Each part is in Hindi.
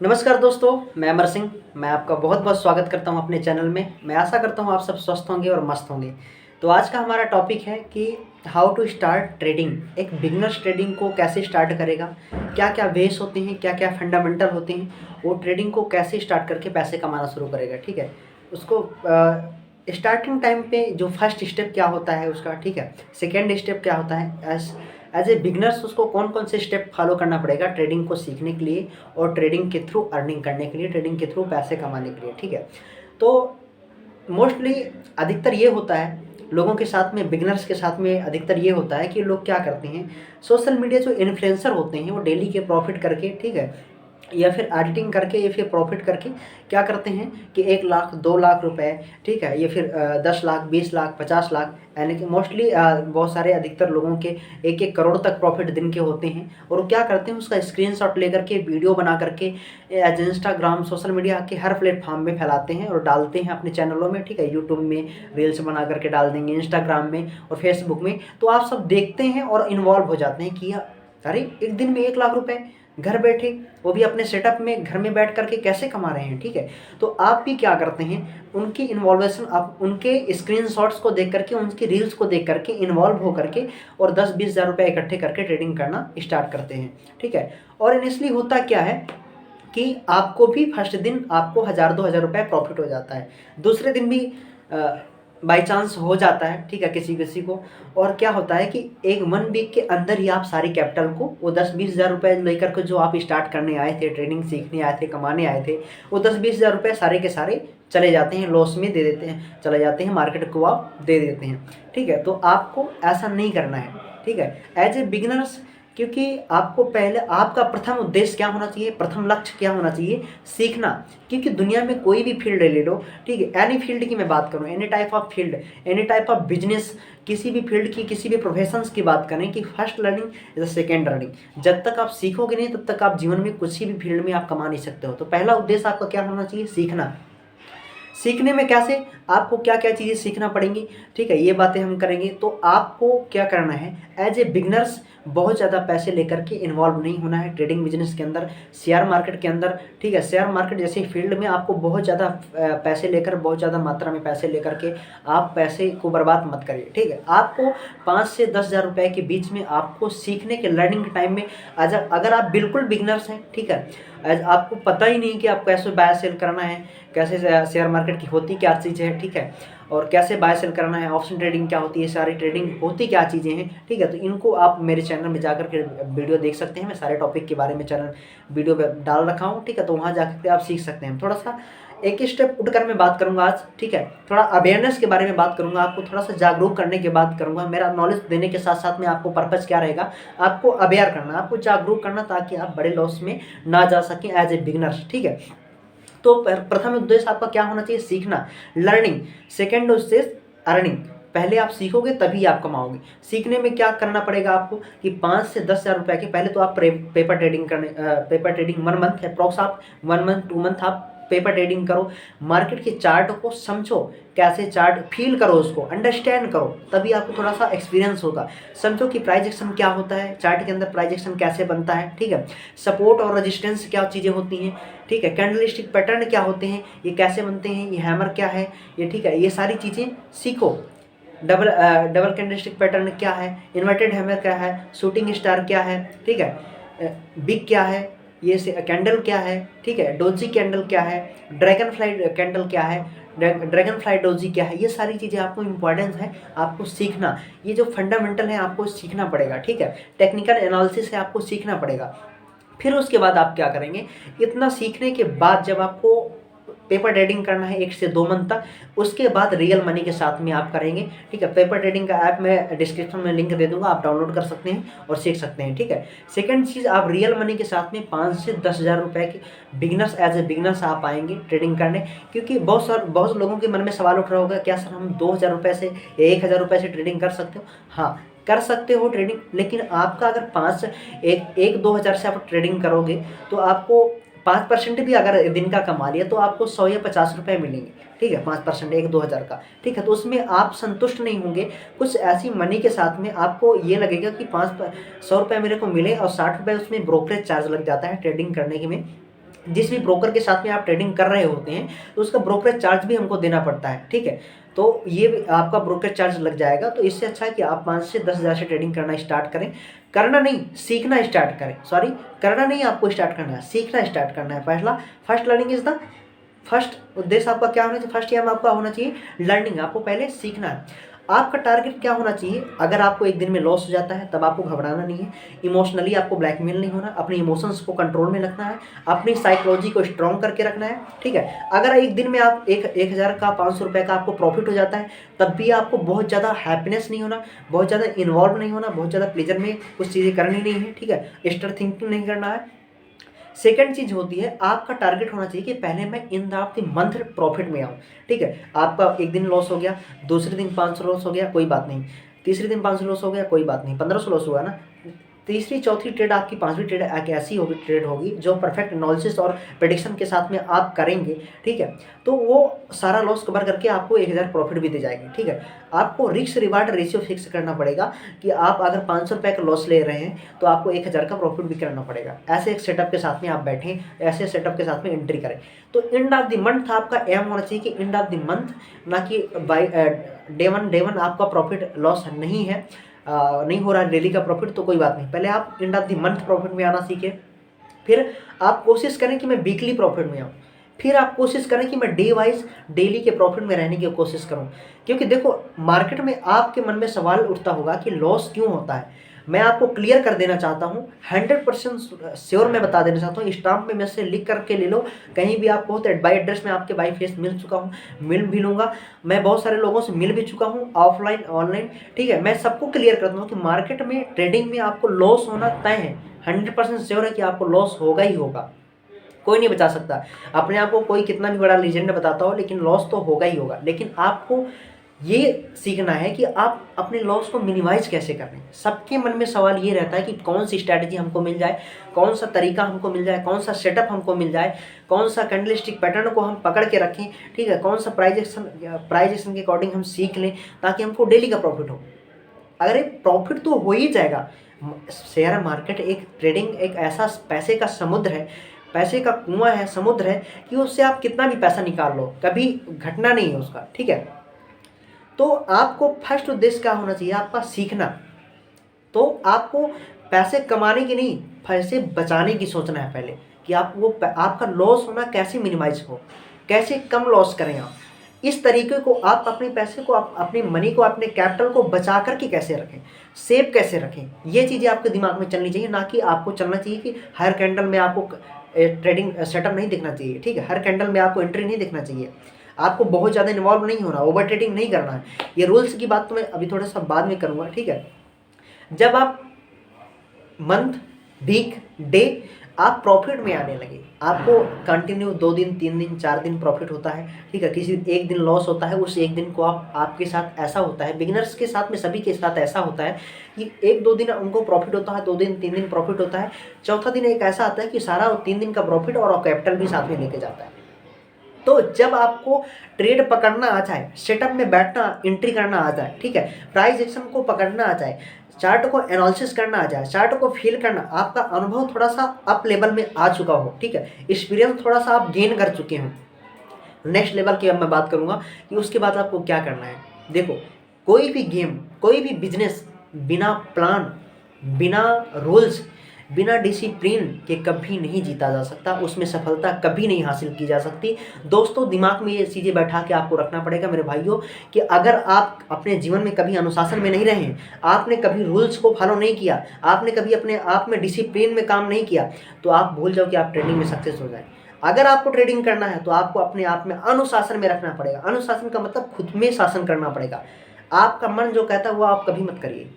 नमस्कार दोस्तों, मैं अमर सिंह। मैं आपका बहुत बहुत स्वागत करता हूं अपने चैनल में। मैं आशा करता हूं आप सब स्वस्थ होंगे और मस्त होंगे। तो आज का हमारा टॉपिक है कि हाउ टू स्टार्ट ट्रेडिंग। एक बिगनर्स ट्रेडिंग को कैसे स्टार्ट करेगा, क्या क्या वेस होते हैं, क्या क्या फंडामेंटल होते हैं, वो ट्रेडिंग को कैसे स्टार्ट करके पैसे कमाना शुरू करेगा। ठीक है, उसको स्टार्टिंग टाइम पे जो फर्स्ट स्टेप क्या होता है उसका, ठीक है, सेकेंड स्टेप क्या होता है, एज ए बिगनर्स उसको कौन कौन से स्टेप फॉलो करना पड़ेगा ट्रेडिंग को सीखने के लिए और ट्रेडिंग के थ्रू अर्निंग करने के लिए, ट्रेडिंग के थ्रू पैसे कमाने के लिए। ठीक है, तो मोस्टली अधिकतर ये होता है लोगों के साथ में, बिगनर्स के साथ में अधिकतर ये होता है कि लोग क्या करते हैं, सोशल मीडिया जो इन्फ्लुएंसर होते हैं वो डेली के प्रॉफिट करके, ठीक है, या फिर एडिटिंग करके या फिर प्रॉफिट करके क्या करते हैं कि 1 लाख 2 लाख रुपए, ठीक है, या फिर 10 लाख 20 लाख 50 लाख, यानी कि मोस्टली बहुत सारे अधिकतर लोगों के 1-1 करोड़ तक प्रॉफिट दिन के होते हैं। और वो क्या करते हैं, उसका स्क्रीनशॉट लेकर के वीडियो बना करके एज इंस्टाग्राम सोशल मीडिया के हर प्लेटफॉर्म में फैलाते हैं और डालते हैं अपने चैनलों में। ठीक है, यूट्यूब में रील्स बना करके डाल देंगे, इंस्टाग्राम में और फेसबुक में। तो आप सब देखते हैं और इन्वॉल्व हो जाते हैं कि अरे एक दिन में 1 लाख रुपए घर बैठे, वो भी अपने सेटअप में घर में बैठ करके कैसे कमा रहे हैं। ठीक है, तो आप भी क्या करते हैं, उनकी इन्वॉल्वेशन, आप उनके स्क्रीनशॉट्स को देख करके, उनकी रील्स को देख करके इन्वॉल्व हो करके और 10-20 हज़ार रुपये इकट्ठे करके ट्रेडिंग करना स्टार्ट करते हैं। ठीक है, और इनिशियली होता क्या है कि आपको भी फर्स्ट दिन आपको 1000-2000 रुपये प्रॉफिट हो जाता है, दूसरे दिन भी बाई चांस हो जाता है। ठीक है, किसी किसी को। और क्या होता है कि एक 1 वीक के अंदर ही आप सारी कैपिटल को, वो 10-20 हज़ार रुपये लेकर के जो आप स्टार्ट करने आए थे, ट्रेडिंग सीखने आए थे, कमाने आए थे, वो 10-20 हज़ार रुपये सारे के सारे चले जाते हैं, लॉस में दे देते हैं, चले जाते हैं, मार्केट को आप दे देते हैं। ठीक है, तो आपको ऐसा नहीं करना है। ठीक है, एज ए बिगिनर्स, क्योंकि आपको पहले आपका प्रथम उद्देश्य क्या होना चाहिए, प्रथम लक्ष्य क्या होना चाहिए, सीखना। क्योंकि दुनिया में कोई भी फील्ड ले लो, ठीक है, एनी फील्ड की मैं बात करूँ, any type of field, any type of business, किसी भी फील्ड की, किसी भी प्रोफेशंस की बात करें कि first learning is second earning. जब तक आप सीखोगे नहीं तब तक आप जीवन में किसी भी फील्ड में आप कमा नहीं सकते हो। तो पहला उद्देश्य आपका क्या होना चाहिए, सीखना। सीखने में कैसे, आपको क्या क्या चीज़ें सीखना पड़ेंगी, ठीक है, ये बातें हम करेंगे। तो आपको क्या करना है, एज ए बिगनर्स बहुत ज़्यादा पैसे लेकर के इन्वॉल्व नहीं होना है ट्रेडिंग बिजनेस के अंदर, शेयर मार्केट के अंदर। ठीक है, शेयर मार्केट जैसे फील्ड में आपको बहुत ज़्यादा पैसे लेकर, बहुत ज़्यादा मात्रा में पैसे लेकर के आप पैसे को बर्बाद मत करिए। ठीक है, आपको 5 से 10 हज़ार रुपये के बीच में आपको सीखने के लर्निंग टाइम में, अगर आप बिल्कुल बिगनर्स हैं, ठीक है, आपको पता ही नहीं कि आपको कैसे बाय सेल करना है, कैसे शेयर मार्केट की होती क्या चीज़ है, ठीक है, और कैसे बाय सेल करना है, ऑप्शन ट्रेडिंग क्या होती है, सारी ट्रेडिंग होती क्या चीज़ें हैं। ठीक है, तो इनको आप मेरे चैनल में जाकर के वीडियो देख सकते हैं। मैं सारे टॉपिक के बारे में चैनल वीडियो डाल रखा हूँ। ठीक है, तो वहाँ जाकर के आप सीख सकते हैं। थोड़ा सा एक स्टेप उठकर मैं बात करूंगा आज। ठीक है, थोड़ा अवेयरनेस के बारे में बात करूंगा, आपको थोड़ा सा जागरूक करने की बात करूंगा। मेरा नॉलेज देने के साथ साथ में आपको पर्पज़ क्या रहेगा, आपको अवेयर करना, आपको जागरूक करना, ताकि आप बड़े लॉस में ना जा सकें एज ए बिगनर्स। ठीक है, तो प्रथम उद्देश्य आपका क्या होना चाहिए, सीखना, लर्निंग। सेकेंड उद्देश्य अर्निंग। पहले आप सीखोगे तभी आप कमाओगे। सीखने में क्या करना पड़ेगा आपको कि 5 से 10 हज़ार रुपये के पहले तो आप पेपर ट्रेडिंग करने, पेपर ट्रेडिंग 1 मंथ अप्रॉक्स, आप 1 मंथ 2 मंथ आप पेपर ट्रेडिंग करो। मार्केट के चार्ट को समझो, कैसे चार्ट फील करो, उसको अंडरस्टैंड करो, तभी आपको थोड़ा सा एक्सपीरियंस होगा। समझो कि प्राइस एक्शन क्या होता है, चार्ट के अंदर प्राइस एक्शन कैसे बनता है। ठीक है, सपोर्ट और रेजिस्टेंस क्या चीज़ें होती हैं। ठीक है, कैंडलस्टिक पैटर्न क्या होते हैं, ये कैसे बनते हैं, ये हैमर क्या है, ये, ठीक है, ये सारी चीज़ें सीखो। डबल कैंडलस्टिक पैटर्न क्या है, इन्वर्टेड हैमर क्या है, शूटिंग स्टार क्या है, ठीक है, बिग क्या है, ये कैंडल क्या है, ठीक है, डोजी कैंडल क्या है, ड्रैगन फ्लाई कैंडल क्या है, ड्रैगन फ्लाई डोजी क्या है, ये सारी चीज़ें आपको इंपॉर्टेंस है, आपको सीखना। ये जो फंडामेंटल है आपको सीखना पड़ेगा। ठीक है, टेक्निकल एनालिसिस है, आपको सीखना पड़ेगा। फिर उसके बाद आप क्या करेंगे, इतना सीखने के बाद जब आपको पेपर ट्रेडिंग करना है 1 से 2 मंथ तक, उसके बाद रियल मनी के साथ में आप करेंगे। ठीक है, पेपर ट्रेडिंग का ऐप मैं डिस्क्रिप्शन में लिंक दे दूंगा, आप डाउनलोड कर सकते हैं और सीख सकते हैं। ठीक है, सेकंड चीज़, आप रियल मनी के साथ में 5 से 10 हज़ार रुपये के बिगनर्स, एज ए बिगनर्स आप आएंगे ट्रेडिंग करने। क्योंकि बहुत लोगों के मन में सवाल उठ रहा होगा, क्या सर हम 2 हज़ार रुपये से या 1 हज़ार रुपये से ट्रेडिंग कर सकते हो। हाँ, कर सकते हो ट्रेडिंग, लेकिन आपका अगर 1-2 हज़ार से आप ट्रेडिंग करोगे तो आपको 5% भी अगर दिन का कमा लिया तो आपको 100 या 50 रुपये मिलेंगे। ठीक है, 5% 1-2 हज़ार का। ठीक है, तो उसमें आप संतुष्ट नहीं होंगे। कुछ ऐसी मनी के साथ में आपको ये लगेगा कि 100 रुपये मेरे को मिले और 60 रुपये उसमें ब्रोकरेज चार्ज लग जाता है ट्रेडिंग करने के में। जिस भी ब्रोकर के साथ में आप ट्रेडिंग कर रहे होते हैं तो उसका ब्रोकरेज चार्ज भी हमको देना पड़ता है, ठीक है। तो ये भी आपका ब्रोकरेज चार्ज लग जाएगा। तो इससे अच्छा है कि आप 5 से 10 हज़ार से ट्रेडिंग करना स्टार्ट करें। करना नहीं, सीखना स्टार्ट करें। सॉरी, करना नहीं, आपको स्टार्ट करना है, सीखना स्टार्ट करना है। First learning is the first उद्देश्य आपका क्या होना चाहिए, फर्स्ट एम आपका होना चाहिए लर्निंग। आपको पहले सीखना है। आपका टारगेट क्या होना चाहिए, अगर आपको एक दिन में लॉस हो जाता है तब आपको घबराना नहीं है, इमोशनली आपको ब्लैकमेल नहीं होना, अपने इमोशंस को कंट्रोल में रखना है, अपनी साइकोलॉजी को स्ट्रॉन्ग करके रखना है, ठीक है। अगर एक दिन में आप 1,000 का 500 रुपये का आपको प्रॉफिट हो जाता है तब भी आपको बहुत ज़्यादा हैप्पीनेस नहीं होना, बहुत ज़्यादा इन्वॉल्व नहीं होना, बहुत ज़्यादा प्लेजर में कुछ चीज़ें करनी नहीं है, ठीक है। एक्स्ट्रा थिंकिंग नहीं करना है। सेकंड चीज होती है, आपका टारगेट होना चाहिए कि पहले मैं इन द मंथ प्रॉफिट में आऊँ, ठीक है। आपका एक दिन लॉस हो गया, दूसरे दिन 500 लॉस हो गया, कोई बात नहीं, तीसरे दिन 500 लॉस हो गया, कोई बात नहीं, 1500 लॉस हुआ ना, तीसरी चौथी ट्रेड आपकी, पांचवी ट्रेड एक ऐसी होगी ट्रेड होगी जो परफेक्ट एनालिसिस और प्रेडिक्शन के साथ में आप करेंगे, ठीक है। तो वो सारा लॉस कवर करके आपको 1,000 प्रॉफिट भी दे जाएगी, ठीक है। आपको रिस्क रिवार्ड रेशियो फिक्स करना पड़ेगा कि आप अगर 500 रुपये का लॉस ले रहे हैं तो आपको 1,000 का प्रॉफिट भी करना पड़ेगा। ऐसे एक सेटअप के साथ में आप बैठें, ऐसे सेटअप के साथ में एंट्री करें। तो एंड ऑफ द मंथ आपका एम होना चाहिए कि एंड ऑफ द मंथ, ना कि बाई डे वन आपका प्रॉफिट लॉस नहीं है, नहीं हो रहा है डेली का प्रॉफिट, तो कोई बात नहीं, पहले आप end of the month profit में आना सीखें। फिर आप कोशिश करें कि मैं वीकली प्रॉफिट में आऊँ। फिर आप कोशिश करें कि मैं डे वाइज डेली के प्रॉफिट में रहने की कोशिश करूं। क्योंकि देखो, मार्केट में आपके मन में सवाल उठता होगा कि लॉस क्यों होता है। मैं आपको क्लियर कर देना चाहता हूं, 100% श्योर मैं बता देना चाहता हूं, स्टाम्प में मैं से लिख करके ले लो, कहीं भी आपको तो बाई एड्रेस में आपके बाई फेस मिल चुका हूं, मिल भी लूँगा। मैं बहुत सारे लोगों से मिल भी चुका हूँ, ऑफलाइन ऑनलाइन, ठीक है। मैं सबको क्लियर करता हूँ कि मार्केट में ट्रेडिंग में आपको लॉस होना तय है, 100% श्योर है कि आपको लॉस होगा ही होगा, कोई नहीं बचा सकता। अपने आप को कोई कितना भी बड़ा लीजेंड बताता हो, लेकिन लॉस तो होगा ही होगा। लेकिन आपको ये सीखना है कि आप अपने लॉस को मिनिमाइज कैसे कर रहे हैं। सबके मन में सवाल ये रहता है कि कौन सी स्ट्रैटेजी हमको मिल जाए, कौन सा तरीका हमको मिल जाए, कौन सा सेटअप हमको मिल जाए, कौन सा कैंडलस्टिक पैटर्न को हम पकड़ के रखें, ठीक है, कौन सा प्राइस एक्शन के अकॉर्डिंग हम सीख लें ताकि हमको डेली का प्रॉफिट हो। अगर एक प्रॉफिट तो हो ही जाएगा। शेयर मार्केट एक ट्रेडिंग एक ऐसा पैसे का समुद्र है, पैसे का कुआं है, समुद्र है, कि उससे आप कितना भी पैसा निकाल लो कभी घटना नहीं है उसका, ठीक है। तो आपको फर्स्ट उद्देश्य क्या होना चाहिए, आपका सीखना। तो आपको पैसे कमाने की नहीं, पैसे बचाने की सोचना है पहले, कि आप वो आपका लॉस होना कैसे मिनिमाइज हो, कैसे कम लॉस करें आप। इस तरीके को आप अपने पैसे को, आप अपने मनी को, अपने कैपिटल को बचा करके कैसे रखें, सेव कैसे रखें, ये चीज़ें आपके दिमाग में चलनी चाहिए। ना कि आपको चलना चाहिए कि हर कैंडल में आपको ट्रेडिंग सेटअप नहीं दिखना चाहिए, ठीक है, हर कैंडल में आपको एंट्री नहीं दिखना चाहिए, आपको बहुत ज़्यादा इन्वॉल्व नहीं होना, ओवर ट्रेडिंग नहीं करना है। ये रूल्स की बात तो मैं अभी थोड़ा सा बाद में करूँगा, ठीक है। जब आप मंथ, वीक, डे आप प्रॉफिट में आने लगे, आपको कंटिन्यू 2 दिन 3 दिन 4 दिन प्रॉफिट होता है, ठीक है, किसी एक दिन लॉस होता है, उस एक दिन को आपके साथ ऐसा होता है, बिगिनर्स के साथ में सभी के साथ ऐसा होता है कि 1-2 दिन उनको प्रॉफिट होता है, 2 दिन 3 दिन प्रॉफिट होता है, चौथा दिन एक ऐसा आता है कि सारा 3 दिन का प्रॉफिट और कैपिटल भी साथ में लेके जाता है। तो जब आपको ट्रेड पकड़ना आ जाए, सेटअप में बैठना, एंट्री करना आ जाए, ठीक है, प्राइस एक्शन को पकड़ना आ जाए, चार्ट को एनालिसिस करना आ जाए, चार्ट को फील करना, आपका अनुभव थोड़ा सा अप लेवल में आ चुका हो, ठीक है, एक्सपीरियंस थोड़ा सा आप गेन कर चुके हो, नेक्स्ट लेवल की अब मैं बात करूंगा कि उसके बाद आपको क्या करना है। देखो, कोई भी गेम, कोई भी बिजनेस बिना प्लान, बिना रूल्स, बिना डिसिप्लिन के कभी नहीं जीता जा सकता, उसमें सफलता कभी नहीं हासिल की जा सकती। दोस्तों, दिमाग में ये चीज़ें बैठा के आपको रखना पड़ेगा मेरे भाइयों, कि अगर आप अपने जीवन में कभी अनुशासन में नहीं रहे, आपने कभी रूल्स को फॉलो नहीं किया, आपने कभी अपने आप में डिसिप्लिन में काम नहीं किया, तो आप भूल जाओ कि आप ट्रेडिंग में सक्सेस हो जाए। अगर आपको ट्रेडिंग करना है तो आपको अपने आप में अनुशासन में रखना पड़ेगा। अनुशासन का मतलब खुद में शासन करना पड़ेगा। आपका मन जो कहता है वो आप कभी मत करिए,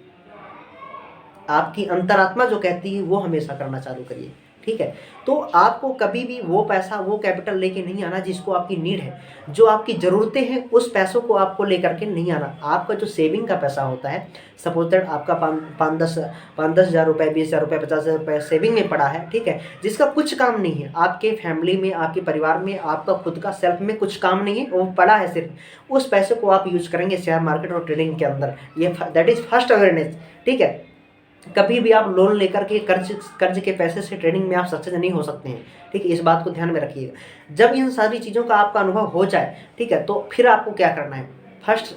आपकी अंतरात्मा जो कहती है वो हमेशा करना चालू करिए, ठीक है। तो आपको कभी भी वो पैसा, वो कैपिटल लेके नहीं आना जिसको आपकी नीड है, जो आपकी ज़रूरतें हैं, उस पैसों को आपको लेकर के नहीं आना। आपका जो सेविंग का पैसा होता है, सपोज दैट आपका 5-10 हज़ार रुपये, 20,000 रुपये, 50,000 रुपये सेविंग में पड़ा है, ठीक है, जिसका कुछ काम नहीं है, आपके फैमिली में, आपके परिवार में, आपका खुद का सेल्फ में कुछ काम नहीं है, वो पड़ा है सिर्फ, उस पैसे को आप यूज करेंगे शेयर मार्केट और ट्रेडिंग के अंदर। ये दैट इज़ फर्स्ट अवेयरनेस, ठीक है। कभी भी आप लोन लेकर के कर्ज के पैसे से ट्रेडिंग में आप सक्सेस नहीं हो सकते हैं। ठीक है, इस बात को ध्यान में रखिएगा। जब इन सारी चीज़ों का आपका अनुभव हो जाए, ठीक है, तो फिर आपको क्या करना है? First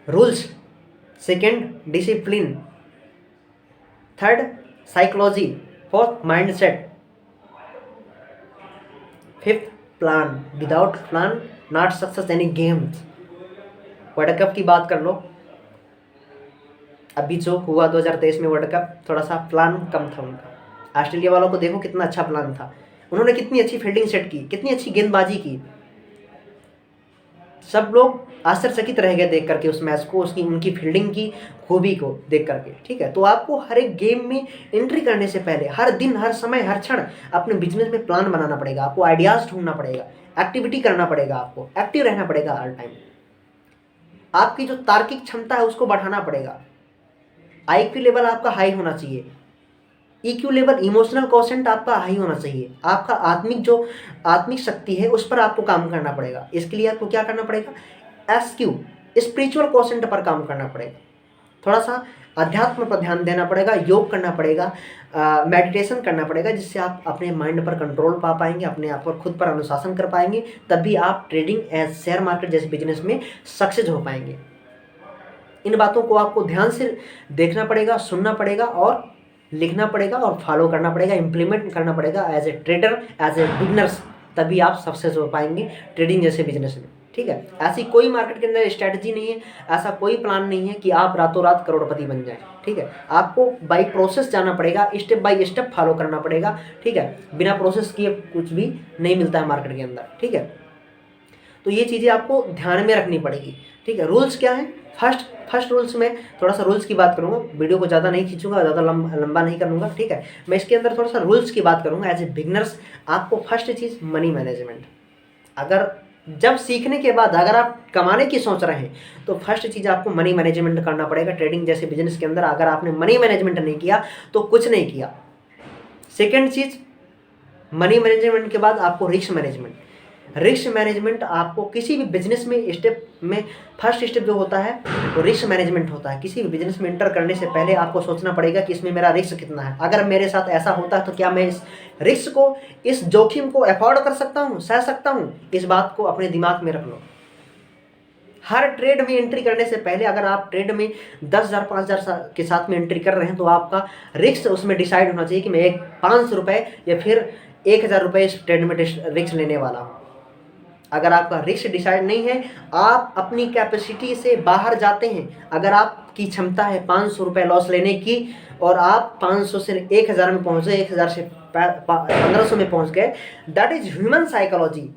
rules, second discipline, third psychology, fourth mindset, fifth plan. Without plan not success any games. World cup की बात कर लो, अभी जो हुआ 2023 में वर्ल्ड कप, थोड़ा सा प्लान कम था उनका। ऑस्ट्रेलिया वालों को देखो कितना अच्छा प्लान था, उन्होंने कितनी अच्छी फील्डिंग सेट की, कितनी अच्छी गेंदबाजी की। सब लोग आश्चर्यचकित रह गए देख करके उस मैच को, उसकी उनकी फील्डिंग की खूबी को देख करके। ठीक है, तो आपको हर एक गेम में एंट्री करने से पहले हर दिन, हर समय, हर क्षण अपने बिजनेस में प्लान बनाना पड़ेगा। आपको आइडियाज ढूंढना पड़ेगा, एक्टिविटी करना पड़ेगा, आपको एक्टिव रहना पड़ेगा हर टाइम। आपकी जो तार्किक क्षमता है उसको बढ़ाना पड़ेगा। IQ लेवल आपका हाई होना चाहिए, EQ लेवल, इमोशनल क्वोशेंट आपका हाई होना चाहिए। आपका आत्मिक शक्ति है उस पर आपको काम करना पड़ेगा। इसके लिए आपको क्या करना पड़ेगा? SQ, स्पिरिचुअल क्वोशेंट पर काम करना पड़ेगा। थोड़ा सा अध्यात्म पर ध्यान देना पड़ेगा, योग करना पड़ेगा, मेडिटेशन करना पड़ेगा, जिससे आप अपने माइंड पर कंट्रोल पा पाएंगे, अपने आप पर खुद पर अनुशासन कर पाएंगे। तभी आप ट्रेडिंग एज शेयर मार्केट जैसे बिजनेस में सक्सेस हो पाएंगे। इन बातों को आपको ध्यान से देखना पड़ेगा, सुनना पड़ेगा और लिखना पड़ेगा और फॉलो करना पड़ेगा, इम्प्लीमेंट करना पड़ेगा as a trader, as a beginners. तभी आप सक्सेस हो पाएंगे ट्रेडिंग जैसे बिजनेस में। ठीक है, ऐसी कोई मार्केट के अंदर स्ट्रैटेजी नहीं है, ऐसा कोई प्लान नहीं है कि आप रातों रात करोड़पति बन जाएं। ठीक है, आपको बाई प्रोसेस जाना पड़ेगा, स्टेप बाय स्टेप फॉलो करना पड़ेगा। ठीक है, बिना प्रोसेस किए कुछ भी नहीं मिलता है मार्केट के अंदर। ठीक है, तो ये चीज़ें आपको ध्यान में रखनी पड़ेगी। ठीक है, रूल्स क्या है? फर्स्ट रूल्स में थोड़ा सा रूल्स की बात करूँगा, वीडियो को ज़्यादा नहीं खींचूंगा, ज़्यादा लंबा नहीं करूँगा। ठीक है, मैं इसके अंदर थोड़ा सा रूल्स की बात करूँगा एज ए बिगनर्स। आपको फर्स्ट चीज़ मनी मैनेजमेंट। अगर जब सीखने के बाद अगर आप कमाने की सोच रहे हैं तो फर्स्ट चीज़ आपको मनी मैनेजमेंट करना पड़ेगा। ट्रेडिंग जैसे बिजनेस के अंदर अगर आपने मनी मैनेजमेंट नहीं किया तो कुछ नहीं किया। सेकेंड चीज़, मनी मैनेजमेंट के बाद आपको रिस्क मैनेजमेंट। रिस्क मैनेजमेंट आपको किसी भी बिजनेस में स्टेप में फर्स्ट स्टेप जो होता है वो रिस्क मैनेजमेंट होता है। किसी भी बिजनेस में एंटर करने से पहले आपको सोचना पड़ेगा कि इसमें मेरा रिस्क कितना है। अगर मेरे साथ ऐसा होता है तो क्या मैं इस रिस्क को, इस जोखिम को अफोर्ड कर सकता हूँ, सह सकता हूँ? इस बात को अपने दिमाग में रख लो। हर ट्रेड में एंट्री करने से पहले अगर आप ट्रेड में 10,000 5,000 के साथ में एंट्री कर रहे हैं तो आपका रिस्क उसमें डिसाइड होना चाहिए कि मैं 500 रुपये या फिर 1,000 रुपये इस ट्रेड में रिस्क लेने वाला हूँ। अगर आपका रिस्क डिसाइड नहीं है, आप अपनी कैपेसिटी से बाहर जाते हैं। अगर आपकी क्षमता है 500 रुपये लॉस लेने की और आप 500 से 1,000 में पहुँच गए, 1,000 से 1,500 में पहुँच गए, दैट इज ह्यूमन साइकोलॉजी।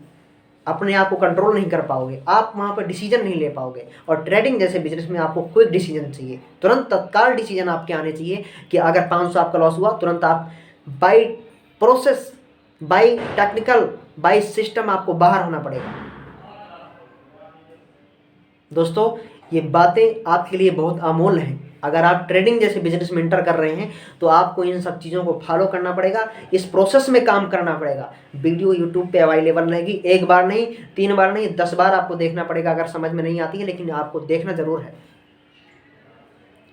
अपने आप को कंट्रोल नहीं कर पाओगे, आप वहाँ पर डिसीजन नहीं ले पाओगे। और ट्रेडिंग जैसे बिजनेस में आपको क्विक डिसीजन चाहिए, तुरंत तत्काल डिसीजन आपके आने चाहिए कि अगर 500 आपका लॉस हुआ, तुरंत आप by process, by technical, by system आपको बाहर होना पड़ेगा। दोस्तों, ये बातें आपके लिए बहुत अमूल्य हैं। अगर आप ट्रेडिंग जैसे बिजनेस में एंटर कर रहे हैं तो आपको इन सब चीज़ों को फॉलो करना पड़ेगा, इस प्रोसेस में काम करना पड़ेगा। वीडियो यूट्यूब पे अवेलेबल रहेगी, एक बार नहीं, 3 बार नहीं, 10 बार आपको देखना पड़ेगा अगर समझ में नहीं आती है, लेकिन आपको देखना ज़रूर है।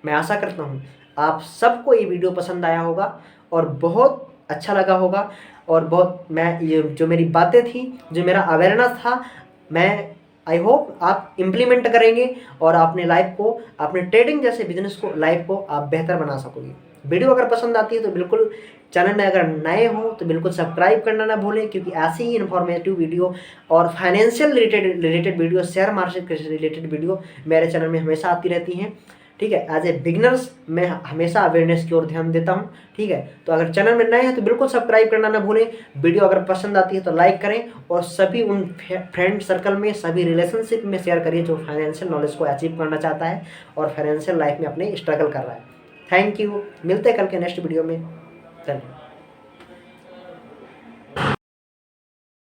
मैं आशा करता हूँ आप सबको ये वीडियो पसंद आया होगा और बहुत अच्छा लगा होगा। और बहुत ये जो मेरी बातें थी, जो मेरा अवेयरनेस था, मैं आई होप आप इम्प्लीमेंट करेंगे और अपने लाइफ को, अपने ट्रेडिंग जैसे बिजनेस को, लाइफ को आप बेहतर बना सकोगे। वीडियो अगर पसंद आती है तो बिल्कुल, चैनल में अगर नए हो तो बिल्कुल सब्सक्राइब करना ना भूलें, क्योंकि ऐसी ही इन्फॉर्मेटिव वीडियो और financial related video, share market से रिलेटेड वीडियो मेरे चैनल में हमेशा आती रहती हैं। ठीक है, एज ए बिगनर्स मैं हमेशा अवेयरनेस की ओर ध्यान देता हूँ। ठीक है, तो अगर चैनल में नए हैं तो बिल्कुल सब्सक्राइब करना ना भूलें। वीडियो अगर पसंद आती है तो लाइक करें और सभी उन फ्रेंड सर्कल में, सभी रिलेशनशिप में शेयर करिए जो फाइनेंशियल नॉलेज को अचीव करना चाहता है और फाइनेंशियल लाइफ में अपने स्ट्रगल कर रहा है। थैंक यू, मिलते हैं कल के नेक्स्ट वीडियो में। धन्यवाद।